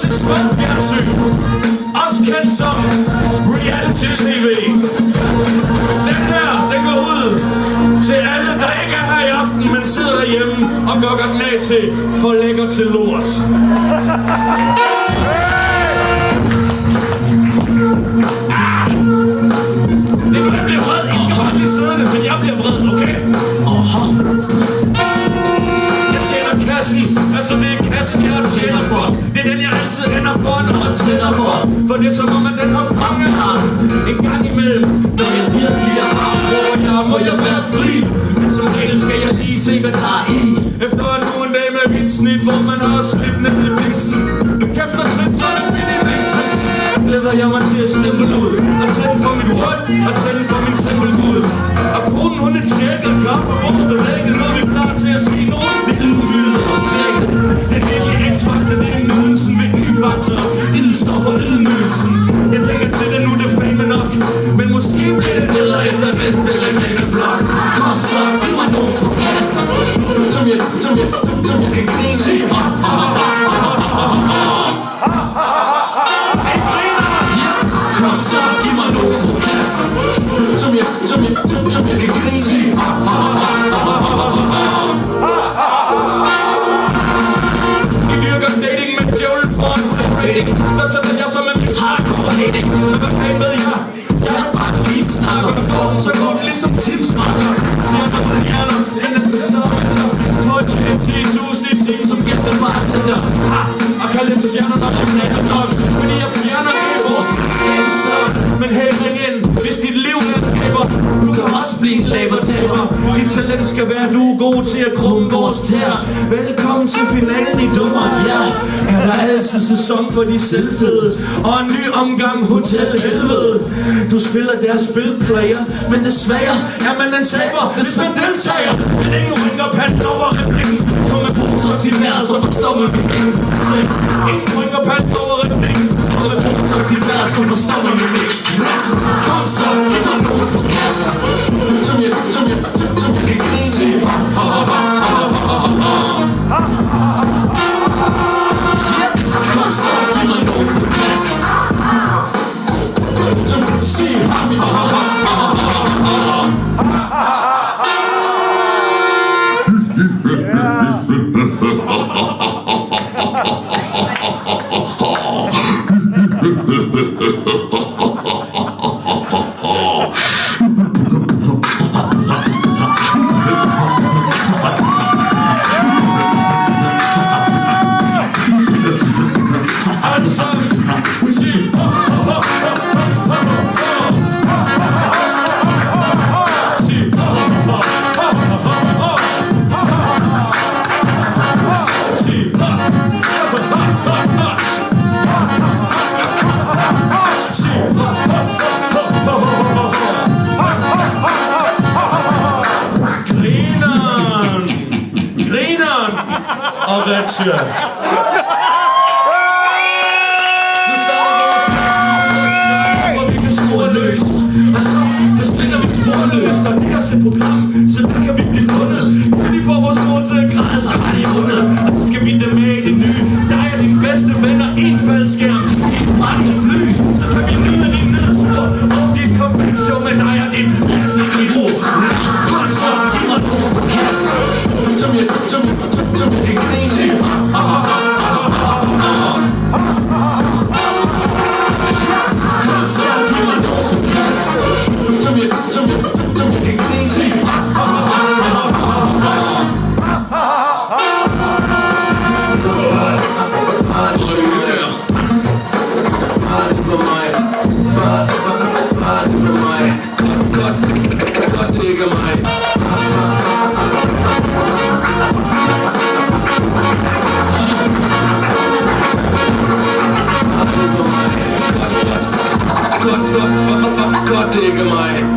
se smukt fjernsyn, også kendt som reality-tv. Den her, den går ud til alle, der ikke er her i aften, men sidder derhjemme og gokker den af til for lækker til lort. Det kan jeg blive vred. I skal bare blive siddende, men jeg bliver vred, okay? Jeg tjener kassen, altså det er kassen, jeg tjener for. Det er den, jeg altid ender for, når jeg tænder for. For det er som om, at den har fanget ham en gang imellem. Når jeg virkelig er varm, må jeg være fri. Men som regel skal jeg lige se, hvad der er i. Efter en dag med mit snit, hvor man har slidt ned i biksen. Du kæfter snit, så er det mini-mixes. Glæder jeg mig til at stemme ud og tænde for mit rød og tænde for min tempelgud. Og konen hun er tjekket, kaffe rummet og lægget, når vi er klar til at sige nogen. Det er ydmyget og knækket. Det er virkelig X-faktor, det er nydelsen ved Y-faktor. Ildstoffer ydmygelsen. Jeg tænker til det nu, det er fame nok. Men måske bliver det bedre efter næste reklameblok. Kom så, giv mig nogen på kassen, som jeg kan grine. Sig kom så, giv mig nogen på kassen, som jeg kan grine. Vi dyrker dating med djævlen for en rating. Der sætter jeg så med min hardcore hating. Hvad fanden ved jeg? Jeg er bare en lille snakker. Så går den ligesom Tim Snakker. Stjerner med hjerner, inden jeg skal stoppe. På et 10.000 i team som gæster bartender. Og kan lidt stjerner, når jeg knager nok. Fordi jeg fjerner det i vores skabelser. Men hey, ring ind, hvis dit liv er skaber. Du kan også blive en labertaber. Dit talent skal være, du er god til at krumme vores tær. Velkommen til finalen i Dummer, ja. Er der altid sæson for de selvfede. Og en ny omgang Hotel Helvede. Du spiller deres spilplayer, men desværre er man en taber, hvis man deltager. Men ingen ringer panden over replikken. Kom med poser og sin vær, så forstår man mit ingen. Ingen ringer panden over replikken. Kom med poser og sin vær, så forstår man mit ingen. Kom så, giv mig nogen på kassen, som jeg kan grine. Kom så, giv mig nogen på kassen, som jeg kan sige. Og Retsjør. Nu starter vores slagsmål, hvor vi kan score løs. Og så forsvinder vi sporløst. Og det er også et program, så der kan vi blive fundet. Vi får vores målse græs og ret i rundet. Og så skal vi da med i det nye. Dig er din bedste ven og en faldskærm i et brændende fly. Så kan vi nyde din nedtur og dit konfliktshow med dig og din næste niveau. Kom så, giv mig nogen på kassen, som jeg kan grine. Kom så, giv mig nogen på kassen, som jeg kan grine. Party for mig, party for mig. Godt digger mig. Godt digger mig.